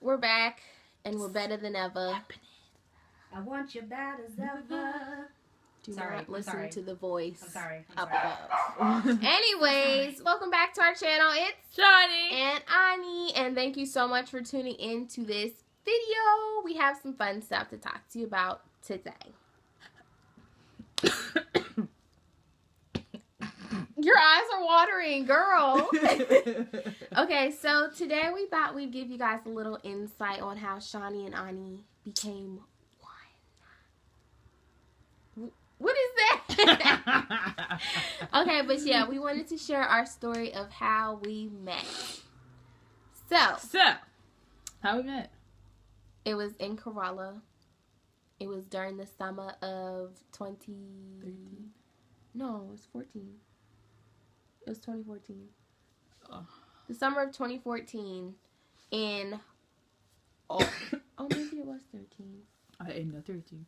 we're back, and we're better than ever. I want you bad as ever. Do not listen to the voice. I'm sorry. Up above. Anyways, welcome back to our channel. It's Shanny and Anni, and thank you so much for tuning in to this video. We have some fun stuff to talk to you about today. Your eyes are watering, girl. Okay, so today we thought we'd give you guys a little insight on how Shanny and Anni became one. What is that? Okay, but yeah, we wanted to share our story of how we met. So how we met? It was in Kerala. It was during the summer of 2013. No, it was 14. It was 2014. Oh. The summer of 2014 in... Oh, maybe it was 13. I ain't no 13.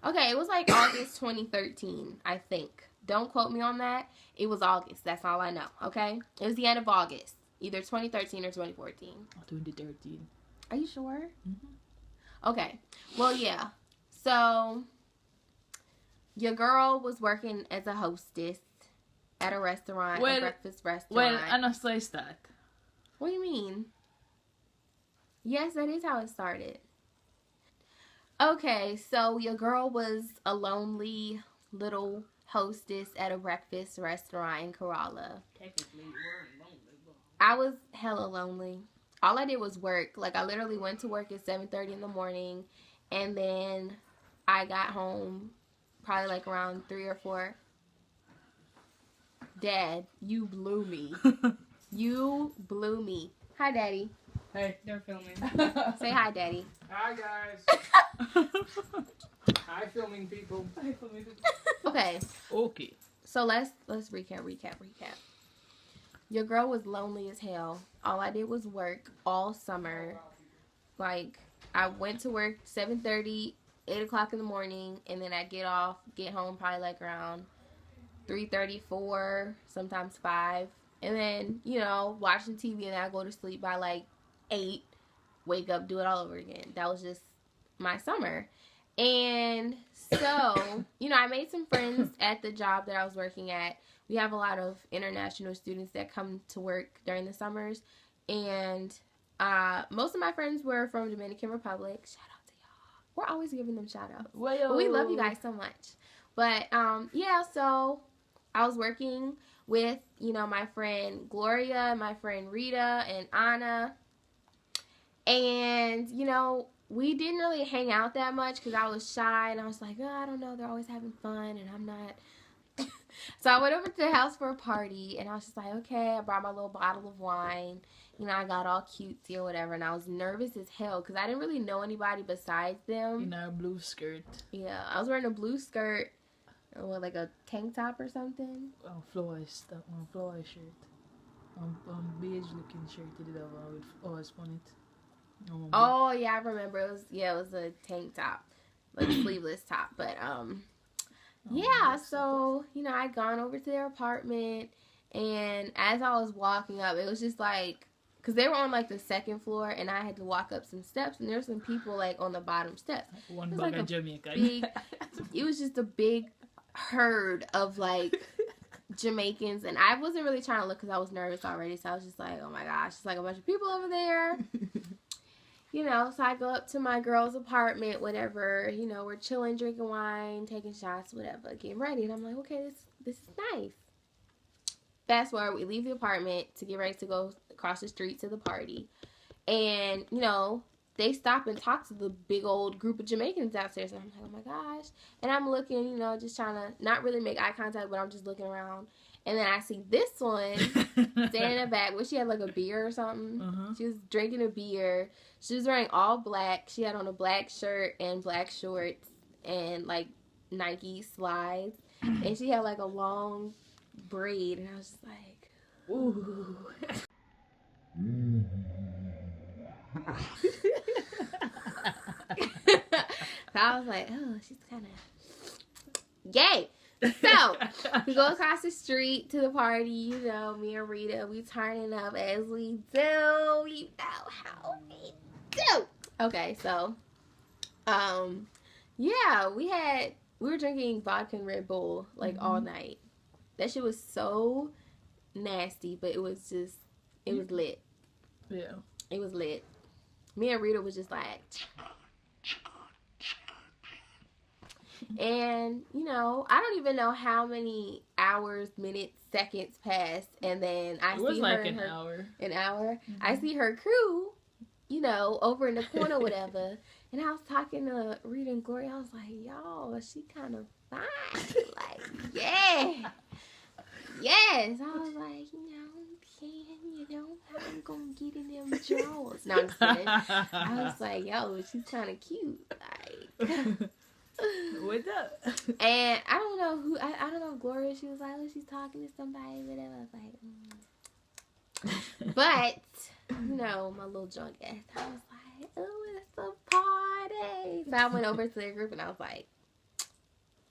Okay, it was like August 2013, I think. Don't quote me on that. It was August. That's all I know, okay? It was the end of August. Either 2013 or 2014. 2013. Are you sure? Mm-hmm. Okay. Well, yeah. So, your girl was working as a hostess at a restaurant, a breakfast restaurant. Well, ano sa start? What do you mean? Yes, that is how it started. Okay, so your girl was a lonely little hostess at a breakfast restaurant in Kerala. Technically, you weren't lonely. I was hella lonely. All I did was work. Like, I literally went to work at 7:30 in the morning, and then I got home probably like around 3 or 4. Dad, you blew me. You blew me. Hi, Daddy. Hey, they're filming. Say hi, Daddy. Hi, guys. Hi, filming people. Okay. Okay. So let's recap. Your girl was lonely as hell. All I did was work all summer. Like, I went to work 7:30, 8 o'clock in the morning, and then I get home probably like around 3:30, 4, sometimes 5. And then, watching TV, and then I go to sleep by like 8, wake up, do it all over again. That was just my summer. And so, I made some friends at the job that I was working at. We have a lot of international students that come to work during the summers. And most of my friends were from Dominican Republic. Shout out to y'all. We're always giving them shout outs. But we love you guys so much. But, yeah, so I was working with, my friend Gloria, my friend Rita, and Anna. And, we didn't really hang out that much because I was shy. And I was like, oh, I don't know. They're always having fun, and I'm not. So I went over to the house for a party, and I was just like, okay. I brought my little bottle of wine. I got all cutesy or whatever. And I was nervous as hell because I didn't really know anybody besides them. A blue skirt. Yeah, I was wearing a blue skirt. Or like a tank top or something. Flowy stuff. Flowy shirt. Beige looking shirt. Did it with always on it. Oh yeah, I remember. It was a tank top, like a sleeveless top. But yeah. So I'd gone over to their apartment, and as I was walking up, it was just like, cause they were on like the second floor, and I had to walk up some steps, and there were some people like on the bottom steps. One bag of Jamaican. It was just a big herd of like Jamaicans, and I wasn't really trying to look because I was nervous already. So I was just like, oh my gosh, it's like a bunch of people over there. So I go up to my girl's apartment, whatever, we're chilling, drinking wine, taking shots, whatever, getting ready. And I'm like, okay, this is nice. Fast forward, we leave the apartment to get ready to go across the street to the party. And, they stop and talk to the big old group of Jamaicans downstairs. And I'm like, oh my gosh. And I'm looking, just trying to not really make eye contact, but I'm just looking around. And then I see this one standing in the back. She had like a beer or something. Uh-huh. She was drinking a beer. She was wearing all black. She had on a black shirt and black shorts and like Nike slides. And she had like a long braid. And I was just like, ooh. So I was like, oh, she's kind of gay. So, we go across the street to the party, you know, me and Rita, we turning up as we do. You know how we do. Okay, so, yeah, we were drinking vodka and Red Bull, like, all night. That shit was so nasty, but it was lit. Yeah. It was lit. Me and Rita was just like... And, you know, I don't even know how many hours, minutes, seconds passed. And then I see her. It was like an hour. An hour. Mm-hmm. I see her crew, you know, over in the corner, whatever. And I was talking to Rita and Gloria. I was like, y'all, she kind of fine. Like, yeah. Yes. I was like, you know what I'm saying? You know, how I'm going to get in them drawers. No, I'm just kidding. I was like, yo, she's kind of cute. Like... What's up? And I don't know who. I don't know if Gloria. She was like, oh, she's talking to somebody, whatever. I was like, But you know, my little drunk ass. I was like, oh, it's a party. So I went over to their group and I was like,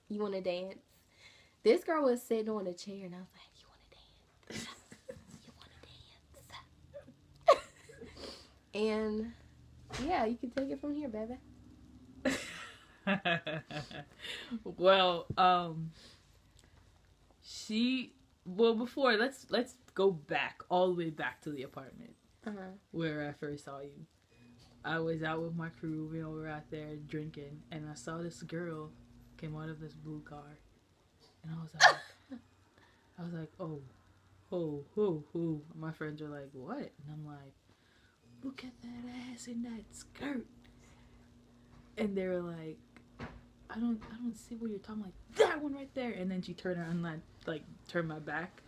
you want to dance? This girl was sitting on a chair and I was like, you want to dance? You want to dance? And yeah, you can take it from here, baby. Well, before let's go back all the way back to the apartment where I first saw you. I was out with my crew, you know, we were out there drinking, and I saw this girl came out of this blue car, and I was like, oh. My friends are like, what? And I'm like, look at that ass in that skirt. And they were like, I don't see what you're talking about. Like, that one right there. And then she turned around and like turned my back.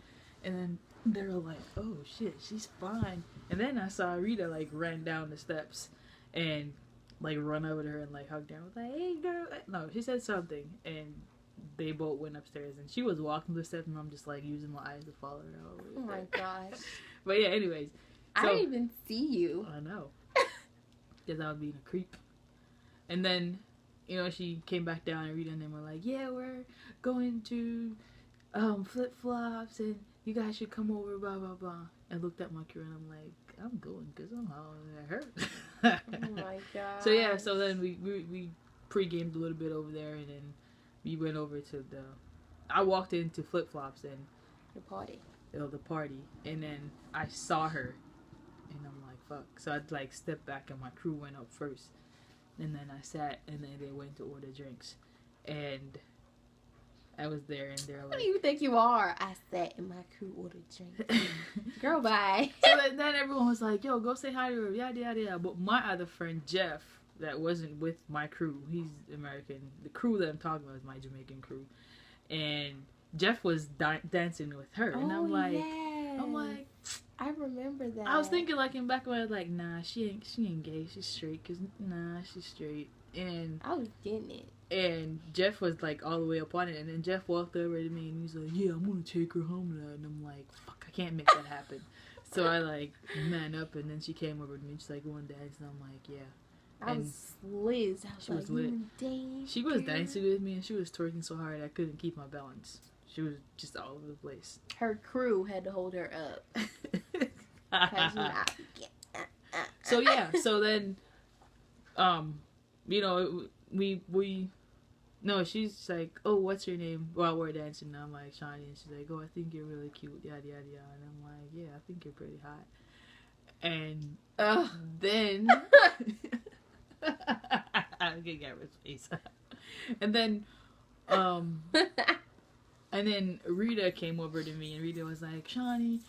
And then they were like, oh shit, she's fine. And then I saw Rita like ran down the steps and like run over to her and like hugged her. I was like, hey girl. No, she said something. And they both went upstairs. And she was walking the steps and I'm just like using my eyes to follow her. Oh my gosh. But yeah, anyways. So, I didn't even see you. I know. Because I was being a creep. And then, you know, she came back down and Rita and them were like, yeah, we're going to flip-flops and you guys should come over, blah, blah, blah. I looked at my crew and I'm like, I'm going because I'm hollering at her. Oh my god. So yeah, so then we pre-gamed a little bit over there and then we went over to I walked into flip-flops and the party. The party. And then I saw her and I'm like, fuck. So I'd like step back and my crew went up first. And then I sat, and then they went to order drinks. And I was there, and they're like... What do you think you are? I sat, and my crew ordered drinks. Girl, bye. So then everyone was like, yo, go say hi to her, yada, yada, yada. But my other friend, Jeff, that wasn't with my crew, he's American. The crew that I'm talking about is my Jamaican crew. And Jeff was dancing with her. And I'm like... Yes. I remember that. I was thinking, like, in back of my head, like, nah, she ain't gay. She's straight. Cause, nah, she's straight. And I was getting it. And Jeff was, like, all the way up on it. And then Jeff walked over to me, and he's like, yeah, I'm going to take her home tonight. And I'm like, fuck, I can't make that happen. So I, like, man up, and then she came over to me, and she's like, want to dance? And I'm like, yeah. I was lit. She was lit. She was dancing with me, and she was twerking so hard I couldn't keep my balance. She was just all over the place. Her crew had to hold her up. So yeah, so then, you know, no, she's like, oh, what's your name? While we're dancing, and I'm like, Shanny, and she's like, oh, I think you're really cute, yada, yada, yada. And I'm like, yeah, I think you're pretty hot. And then, I'm gonna get his face. And then, and then Rita came over to me, and Rita was like, Shanny,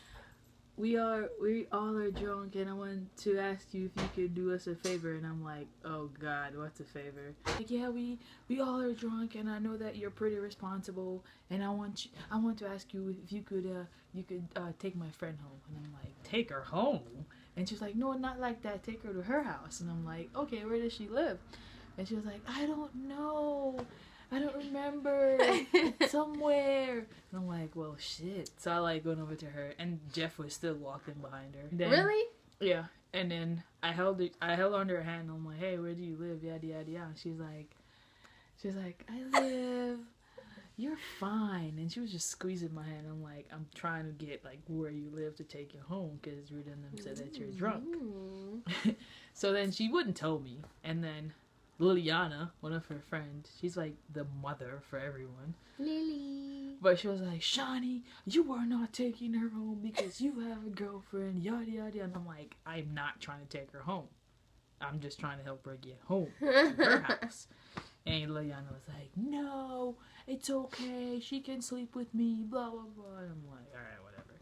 we all are drunk, and I want to ask you if you could do us a favor. And I'm like, oh God, what's a favor? Like, yeah, we all are drunk, and I know that you're pretty responsible, and I want to ask you if you could take my friend home. And I'm like, take her home? And she was like, no, not like that. Take her to her house. And I'm like, okay, where does she live? And she was like, I don't know. I don't remember. Somewhere. And I'm like, well, shit. So I like went over to her, and Jeff was still walking behind her. Then, really? Yeah. And then I held onto her hand, and I'm like, hey, where do you live? Yada yada yada. She's like, I live, you're fine. And she was just squeezing my hand. I'm like, I'm trying to get, like, where you live to take you home because Rita and them said that you're drunk. So then she wouldn't tell me. And then Liliana, one of her friends, she's like the mother for everyone. Lily. But she was like, Shanny, you are not taking her home because you have a girlfriend, yada yada. And I'm like, I'm not trying to take her home. I'm just trying to help her get home to her house. And Liliana was like, no, it's okay. She can sleep with me, blah, blah, blah. And I'm like, all right, whatever.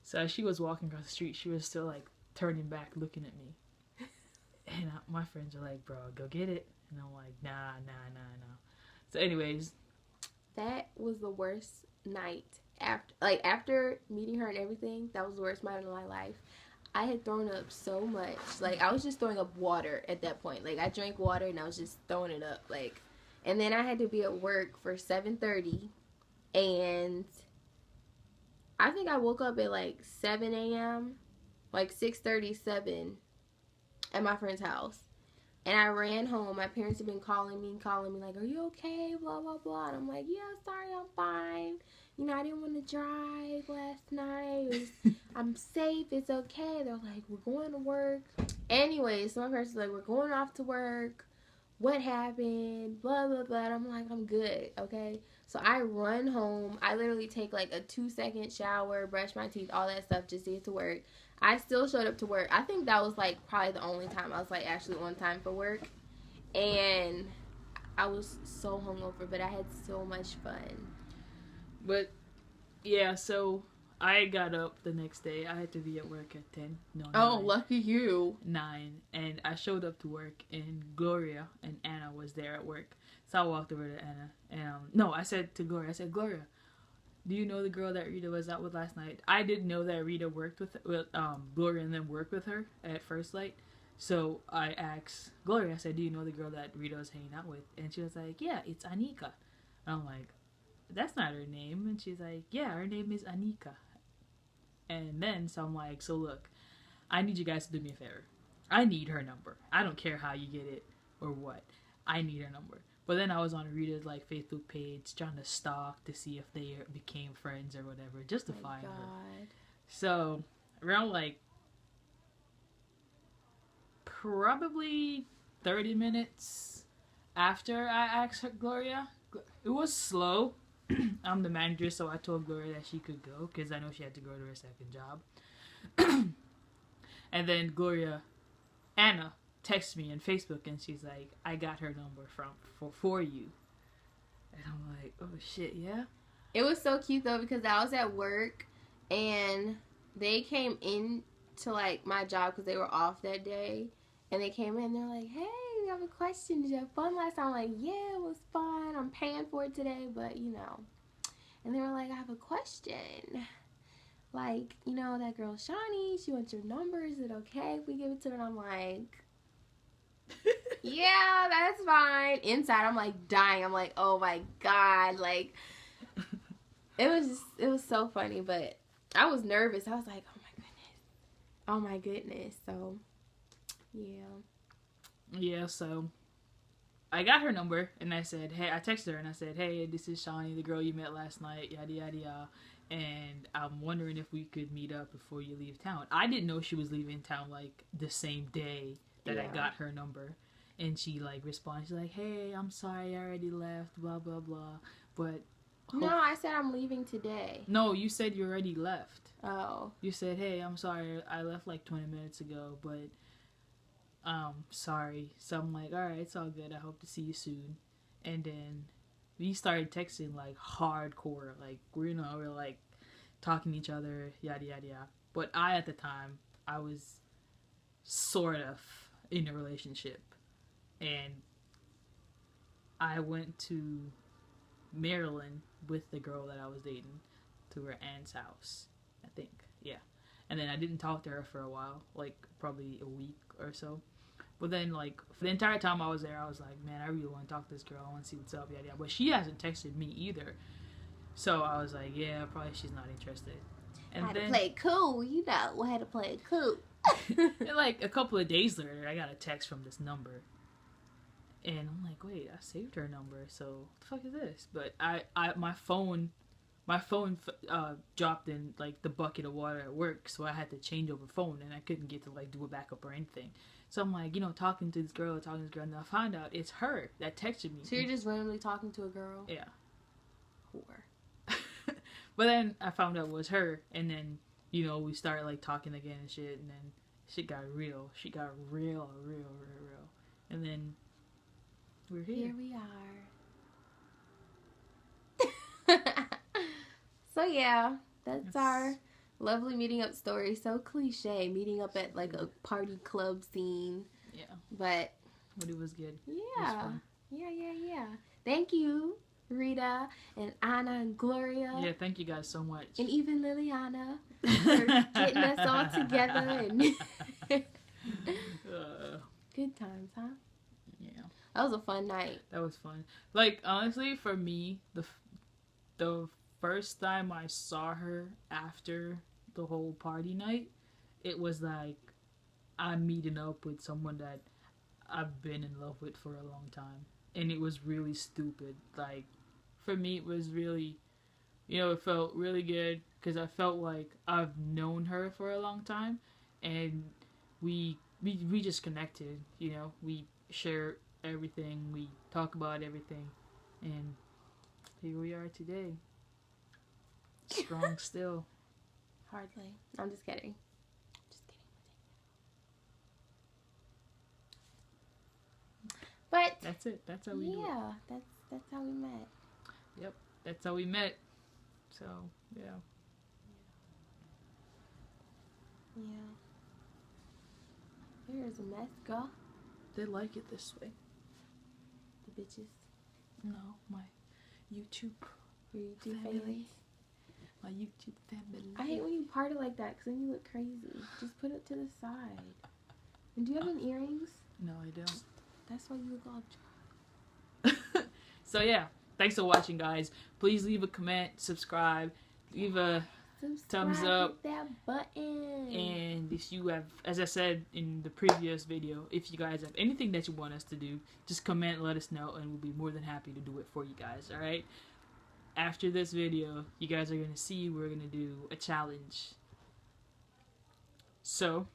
So as she was walking across the street, she was still, like, turning back, looking at me. And my friends are like, bro, go get it. And I'm like, nah. So anyways. That was the worst night. After meeting her and everything, that was the worst night of my life. I had thrown up so much. Like, I was just throwing up water at that point. Like, I drank water and I was just throwing it up. Like, and then I had to be at work for 7:30. And I think I woke up at, like, 7 a.m. Like, 6:37 at my friend's house. And I ran home. My parents had been calling me, like, are you okay? Blah, blah, blah. And I'm like, yeah, sorry, I'm fine. You know, I didn't want to drive last night. I'm safe. It's okay. They're like, we're going to work. Anyway, so my parents were like, we're going off to work. What happened? Blah, blah, blah. And I'm like, I'm good, okay? So I run home. I literally take, like, a 2-second shower, brush my teeth, all that stuff just to get to work. I still showed up to work. I think that was, like, probably the only time I was, like, actually on time for work. And I was so hungover, but I had so much fun. But, yeah, so I got up the next day. I had to be at work at 10. No, 9. Oh, lucky you. 9. And I showed up to work, and Gloria and Anna was there at work. So I walked over to Anna. And, no, I said to Gloria, Gloria, do you know the girl that Rita was out with last night? I didn't know that Rita worked with Gloria and then worked with her at First Light. So I asked Gloria, I said, do you know the girl that Rita was hanging out with? And she was like, yeah, it's Anika. And I'm like, that's not her name. And she's like, yeah, her name is Anika. And then, so I'm like, so look, I need you guys to do me a favor. I need her number. I don't care how you get it or what. I need her number. But then I was on Rita's, like, Facebook page trying to stalk to see if they became friends or whatever, just to find her. So, around, like, probably 30 minutes after I asked her, Gloria, it was slow. I'm the manager, so I told Gloria that she could go, because I know she had to go to her second job. And then Anna, texted me on Facebook, and she's like, I got her number for you. And I'm like, oh shit, yeah? It was so cute, though, because I was at work, and they came in to, like, my job, because they were off that day, and they came in, they're like, hey, we have a question. Did you have fun last time? I'm like, yeah, it was fun. I'm paying for it today, but, you know. And they were like, I have a question. Like, you know, that girl Shanny, she wants your number. Is it okay if we give it to her? And I'm like, yeah, that's fine. Inside, I'm like dying. I'm like, oh my God. Like, it was so funny, but I was nervous. I was like, oh my goodness. So, yeah. Yeah, so I got her number, and I said, hey, I texted her, and I said, hey, this is Shanny, the girl you met last night, yada, yada, yada. And I'm wondering if we could meet up before you leave town. I didn't know she was leaving town, like, the same day that I got her number. And she, like, responded, she's like, hey, I'm sorry, I already left, blah, blah, blah. But... No, I said I'm leaving today. No, you said you already left. Oh. You said, hey, I'm sorry, I left, like, 20 minutes ago, but... sorry. So I'm like, alright, it's all good. I hope to see you soon. And then we started texting, like, hardcore. Like, we're like, talking to each other, yada, yada, yada. But at the time, I was sort of in a relationship. And I went to Maryland with the girl that I was dating to her aunt's house, I think. Yeah. And then I didn't talk to her for a while, like, probably a week or so. But then, like, for the entire time I was there, I was like, man, I really want to talk to this girl. I want to see what's up, yada, yada. But she hasn't texted me either. So I was like, yeah, probably she's not interested. And I had to play it cool, you know. I had to play it cool. And, like, a couple of days later, I got a text from this number. And I'm like, wait, I saved her number, so what the fuck is this? But my phone dropped in like the bucket of water at work, so I had to change over phone, and I couldn't get to like do a backup or anything. So I'm like, talking to this girl, and I find out it's her that texted me. So you're just randomly talking to a girl? Yeah. Whore. But then I found out it was her, and then we started like talking again and shit, and then shit got real. She got real, and then we're here. Here we are. So yeah, that's our lovely meeting up story. So cliche, meeting up at like a party club scene. Yeah. But it was good. Yeah. Yeah. Thank you, Rita and Anna and Gloria. Yeah, thank you guys so much. And even Liliana for getting us all together and good times, huh? Yeah. That was a fun night. That was fun. Like, honestly, for me, the first time I saw her after the whole party night, it was like I'm meeting up with someone that I've been in love with for a long time. And it was really stupid. Like, for me, it was really, it felt really good because I felt like I've known her for a long time. And we just connected, we share everything, we talk about everything. And here we are today. Strong still. Hardly. I'm just kidding. But that's it. That's how we do it. Yeah, that's how we met. Yep, that's how we met. So yeah. Yeah. Here's a mess, girl. They like it this way. The bitches. No, my YouTube. Your YouTube family. My YouTube family. I hate when you part it like that because then you look crazy. Just put it to the side. And do you have any earrings? No, I don't. That's why you look all dry. So yeah, thanks for watching, guys. Please leave a comment, subscribe, leave a thumbs up. Hit that button. And if you have, as I said in the previous video, if you guys have anything that you want us to do, just comment, let us know, and we'll be more than happy to do it for you guys. All right. After this video, you guys are gonna see we're gonna do a challenge. So,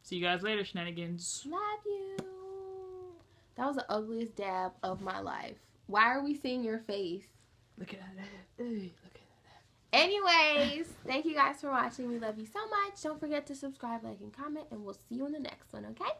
see you guys later, shenanigans. Love you. That was the ugliest dab of my life. Why are we seeing your face? Look at that. Hey, look at that. Anyways, thank you guys for watching. We love you so much. Don't forget to subscribe, like, and comment, and we'll see you in the next one, okay?